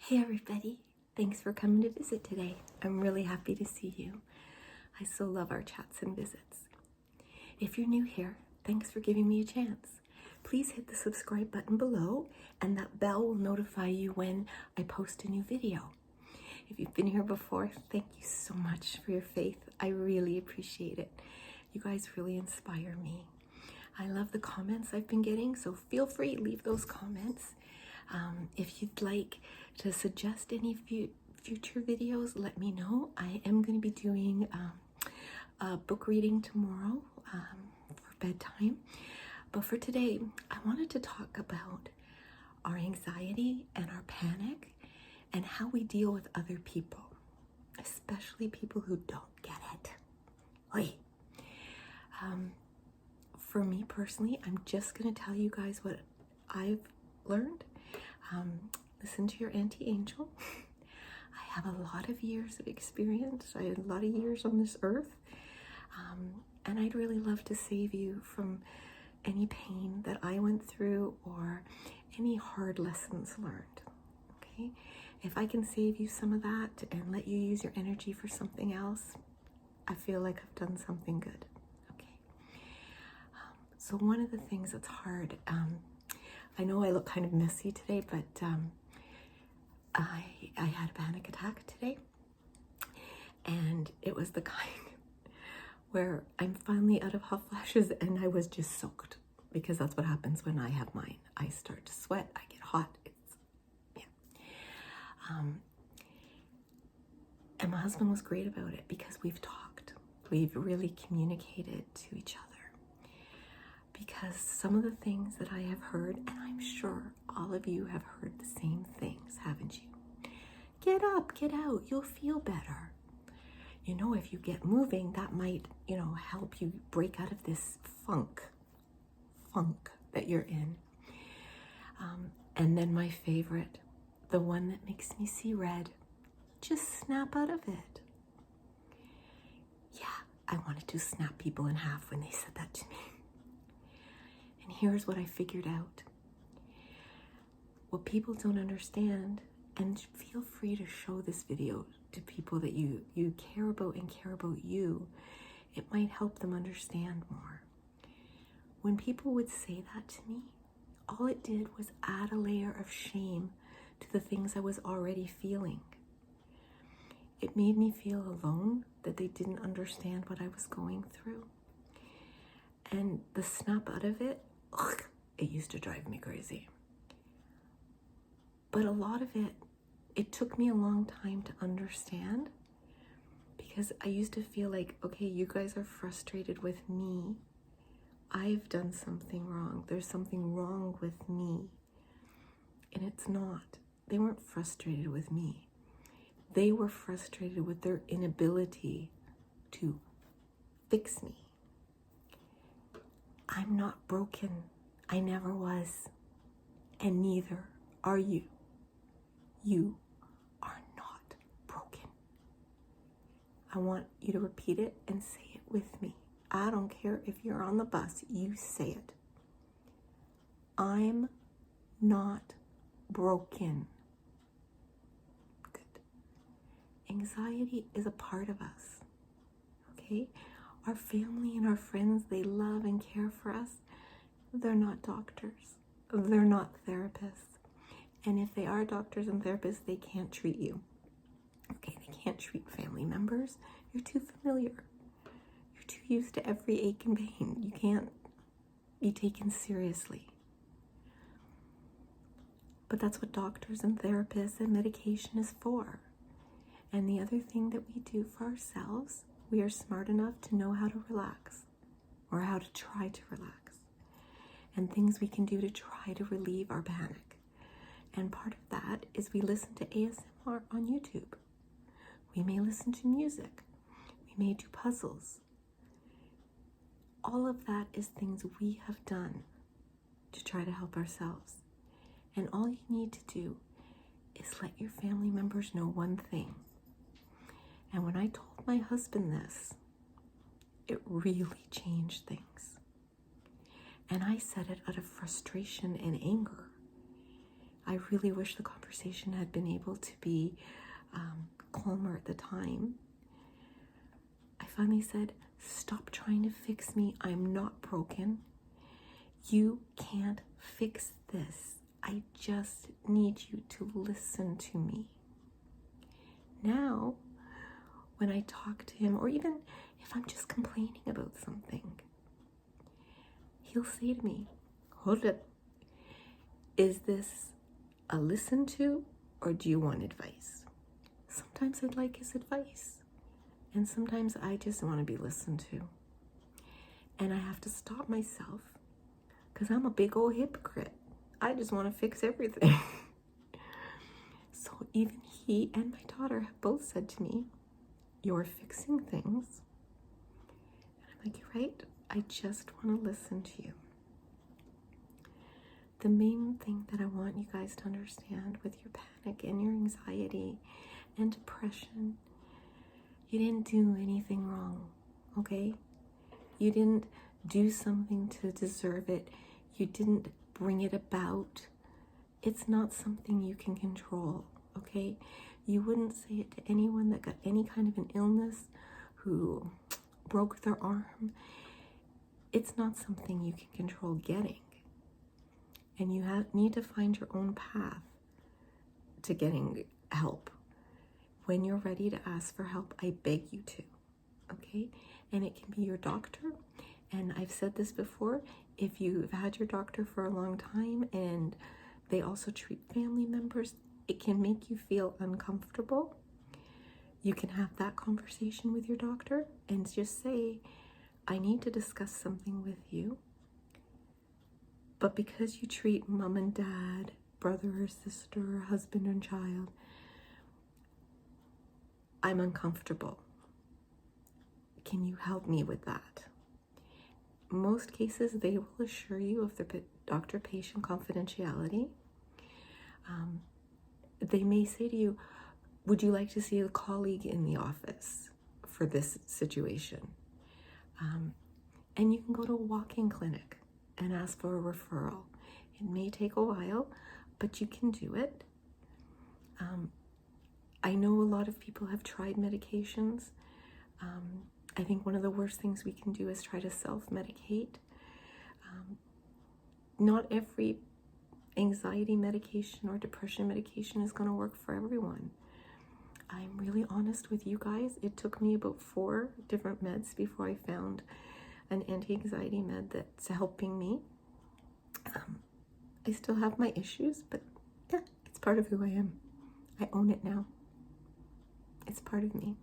Hey everybody, thanks for coming to visit today. I'm really happy to see you. I so love our chats and visits. If you're new here, thanks for giving me a chance. Please hit the subscribe button below and that bell will notify you when I post a new video. If you've been here before, thank you so much for your faith. I really appreciate it. You guys really inspire me. I love the comments I've been getting, so feel free to leave those comments. If you'd like to suggest any future videos, let me know. I am going to be doing a book reading tomorrow for bedtime. But for today, I wanted to talk about our anxiety and our panic and how we deal with other people, especially people who don't get it. Oi. For me personally, I'm just going to tell you guys what I've learned. Listen to your Auntie Angel. I have a lot of years of experience. I had a lot of years on this earth. And I'd really love to save you from any pain that I went through or any hard lessons learned. Okay? If I can save you some of that and let you use your energy for something else, I feel like I've done something good. Okay? So one of the things that's hard, I know I look kind of messy today, but I had a panic attack today, and it was the kind where I'm finally out of hot flashes and I was just soaked, because that's what happens when I have mine. I start to sweat, I get hot. And my husband was great about it because we've talked. We've really communicated to each other. Because some of the things that I have heard, and I'm sure all of you have heard the same things, haven't you? Get up, get out, you'll feel better. You know, if you get moving, that might, help you break out of this funk that you're in. And then my favorite, the one that makes me see red, just snap out of it. Yeah, I wanted to snap people in half when they said that to me. And here's what I figured out. What people don't understand, and feel free to show this video to people that you care about and care about you, it might help them understand more. When people would say that to me, all it did was add a layer of shame to the things I was already feeling. It made me feel alone, that they didn't understand what I was going through. And the snap out of it, it used to drive me crazy. But a lot of it took me a long time to understand, because I used to feel like, okay, you guys are frustrated with me. I've done something wrong. There's something wrong with me. And it's not. They weren't frustrated with me. They were frustrated with their inability to fix me. I'm not broken. I never was. And neither are you. You are not broken. I want you to repeat it and say it with me. I don't care if you're on the bus, you say it. I'm not broken. Good. Anxiety is a part of us. Okay? Our family and our friends, they love and care for us. They're not doctors. They're not therapists. And if they are doctors and therapists, they can't treat you. Okay, they can't treat family members. You're too familiar. You're too used to every ache and pain. You can't be taken seriously. But that's what doctors and therapists and medication is for. And the other thing that we do for ourselves, we are smart enough to know how to relax, or how to try to relax, and things we can do to try to relieve our panic. And part of that is we listen to ASMR on YouTube. We may listen to music. We may do puzzles. All of that is things we have done to try to help ourselves. And all you need to do is let your family members know one thing. And when I told my husband this, it really changed things. And I said it out of frustration and anger. I really wish the conversation had been able to be calmer at the time. I finally said, stop trying to fix me. I'm not broken. You can't fix this. I just need you to listen to me. Now, when I talk to him, or even if I'm just complaining about something, he'll say to me, hold up, is this a listen to, or do you want advice? Sometimes I'd like his advice, and sometimes I just want to be listened to. And I have to stop myself, because I'm a big old hypocrite. I just want to fix everything. So even he and my daughter have both said to me, you're fixing things. And I'm like, you're right. I just want to listen to you. The main thing that I want you guys to understand with your panic and your anxiety and depression, you didn't do anything wrong, okay? You didn't do something to deserve it. You didn't bring it about. It's not something you can control, okay? You wouldn't say it to anyone that got any kind of an illness, who broke their arm. It's not something you can control getting. And you need to find your own path to getting help. When you're ready to ask for help, I beg you to, okay? And it can be your doctor. And I've said this before, if you've had your doctor for a long time and they also treat family members, it can make you feel uncomfortable. You can have that conversation with your doctor and just say, I need to discuss something with you. But because you treat mom and dad, brother or sister, husband and child, I'm uncomfortable. Can you help me with that? Most cases, they will assure you of the doctor-patient confidentiality. They may say to you, would you like to see a colleague in the office for this situation? And you can go to a walk-in clinic and ask for a referral. It may take a while, but you can do it. I know a lot of people have tried medications. I think one of the worst things we can do is try to self-medicate. Not every anxiety medication or depression medication is going to work for everyone. I'm really honest with you guys. It took me about 4 different meds before I found an anti-anxiety med that's helping me. I still have my issues, but yeah, it's part of who I am. I own it now. It's part of me.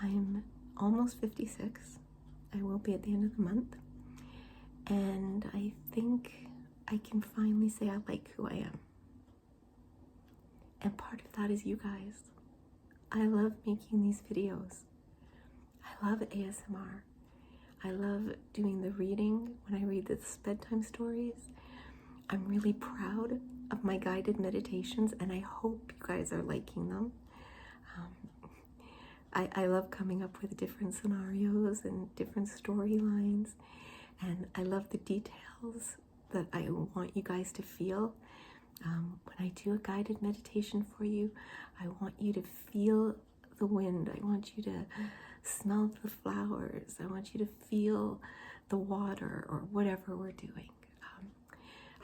I'm almost 56. I will be at the end of the month. And I think I can finally say I like who I am. And part of that is you guys. I love making these videos. I love ASMR. I love doing the reading when I read the bedtime stories. I'm really proud of my guided meditations, and I hope you guys are liking them. I love coming up with different scenarios and different storylines, and I love the details that I want you guys to feel. When I do a guided meditation for you, I want you to feel the wind. I want you to smell the flowers. I want you to feel the water or whatever we're doing.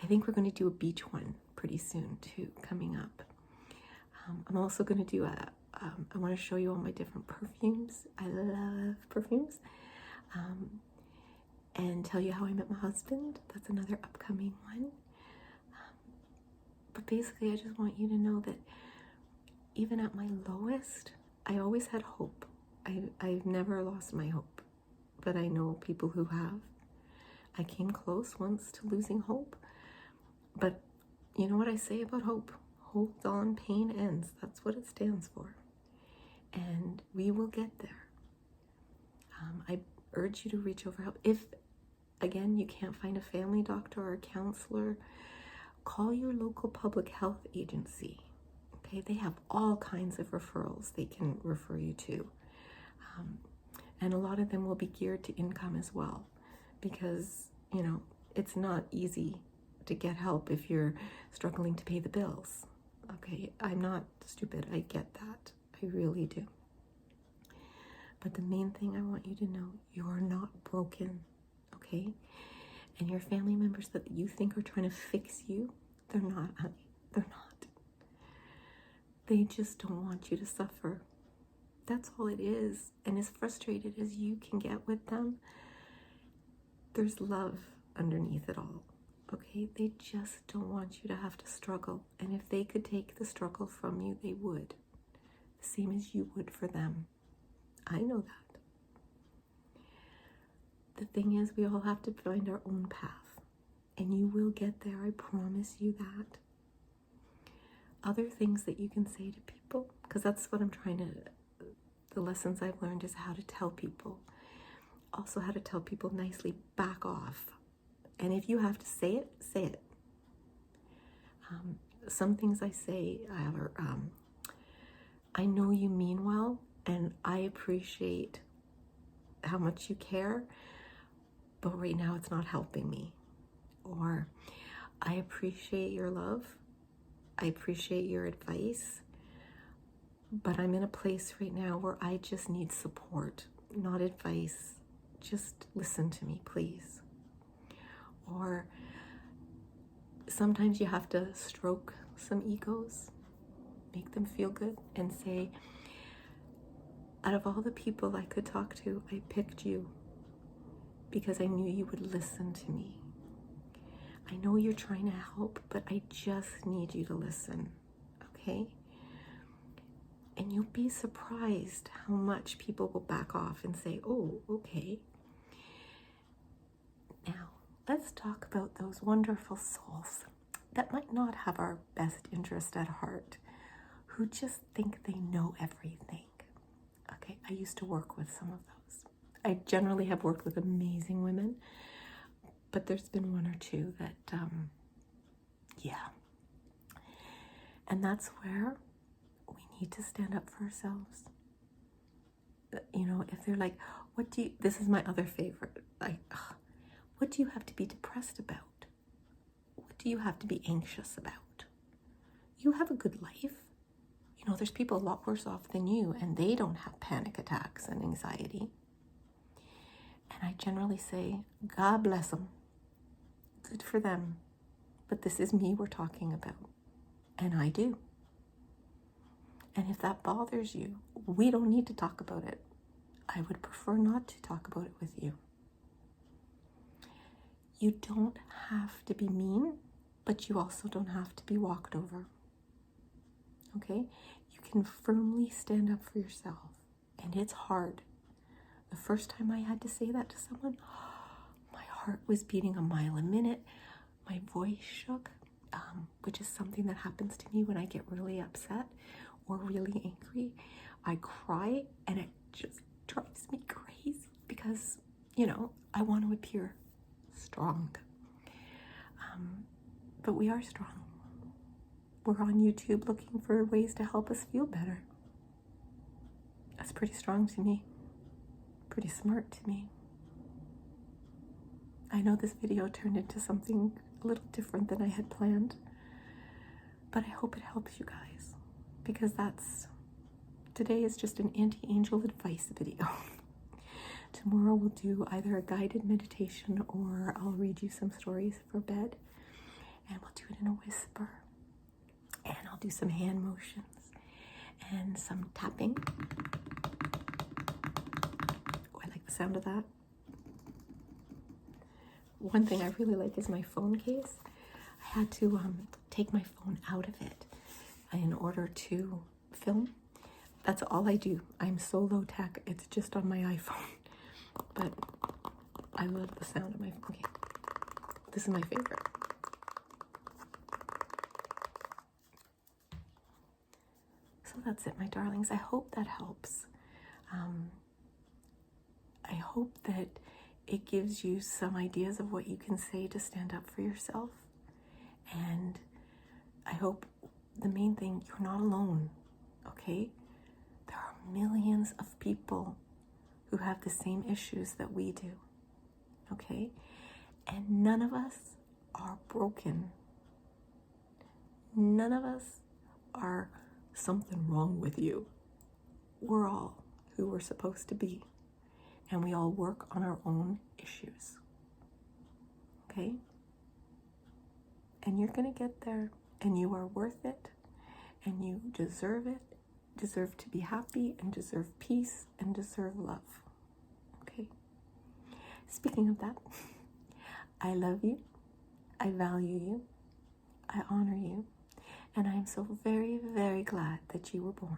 I think we're going to do a beach one pretty soon too, coming up. I'm also going to do I want to show you all my different perfumes. I love perfumes. And tell you how I met my husband. That's another upcoming one. But basically, I just want you to know that even at my lowest, I always had hope. I've never lost my hope, but I know people who have. I came close once to losing hope, but you know what I say about hope? Hold on, pain ends. That's what it stands for. And we will get there. I urge you to reach over help. If, again, you can't find a family doctor or a counselor, call your local public health agency. Okay, they have all kinds of referrals they can refer you to. And a lot of them will be geared to income as well, because, you know, it's not easy to get help if you're struggling to pay the bills. Okay, I'm not stupid. I get that. I really do. But the main thing I want you to know, you're not broken, okay? And your family members that you think are trying to fix you, they're not, honey. They're not. They just don't want you to suffer. That's all it is. And as frustrated as you can get with them, there's love underneath it all, okay? They just don't want you to have to struggle. And if they could take the struggle from you, they would. The same as you would for them. I know that. The thing is, we all have to find our own path. And you will get there, I promise you that. Other things that you can say to people, because that's what I'm trying to, the lessons I've learned is how to tell people. Also how to tell people nicely, back off. And if you have to say it, say it. Some things I say are, I know you mean well, and I appreciate how much you care, but right now it's not helping me. Or, I appreciate your love. I appreciate your advice, but I'm in a place right now where I just need support, not advice. Just listen to me, please. Or sometimes you have to stroke some egos, make them feel good, and say, out of all the people I could talk to, I picked you because I knew you would listen to me. I know you're trying to help, but I just need you to listen, okay? And you'll be surprised how much people will back off and say, oh, okay. Now, let's talk about those wonderful souls that might not have our best interest at heart, who just think they know everything. Okay, I used to work with some of those. I generally have worked with amazing women, but there's been one or two that, yeah. And that's where we need to stand up for ourselves. You know, if they're like, this is my other favorite, like, what do you have to be depressed about? What do you have to be anxious about? You have a good life. You know, there's people a lot worse off than you, and they don't have panic attacks and anxiety. And I generally say, God bless them. Good for them. But this is me we're talking about. And I do. And if that bothers you, we don't need to talk about it. I would prefer not to talk about it with you. You don't have to be mean, but you also don't have to be walked over. Okay? You can firmly stand up for yourself. And it's hard. The first time I had to say that to someone, my heart was beating a mile a minute. My voice shook, which is something that happens to me when I get really upset or really angry. I cry, and it just drives me crazy because, you know, I want to appear strong. But we are strong. We're on YouTube looking for ways to help us feel better. That's pretty strong to me. Pretty smart to me. I know this video turned into something a little different than I had planned, but I hope it helps you guys, because today is just an anti-angel advice video. Tomorrow we'll do either a guided meditation or I'll read you some stories for bed, and we'll do it in a whisper, and I'll do some hand motions and some tapping. Oh, I like the sound of that. One thing I really like is my phone case. I had to take my phone out of it in order to film. That's all I do. I'm so low tech. It's just on my iPhone. But I love the sound of my phone case. This is my favorite. So that's it, my darlings. I hope that helps. I hope that it gives you some ideas of what you can say to stand up for yourself. And I hope the main thing, you're not alone, okay? There are millions of people who have the same issues that we do, okay? And none of us are broken. None of us are something wrong with you. We're all who we're supposed to be, and we all work on our own issues. Okay? And you're going to get there, and you are worth it, and you deserve it, deserve to be happy, and deserve peace, and deserve love. Okay? Speaking of that, I love you, I value you, I honor you, and I am so very, very glad that you were born.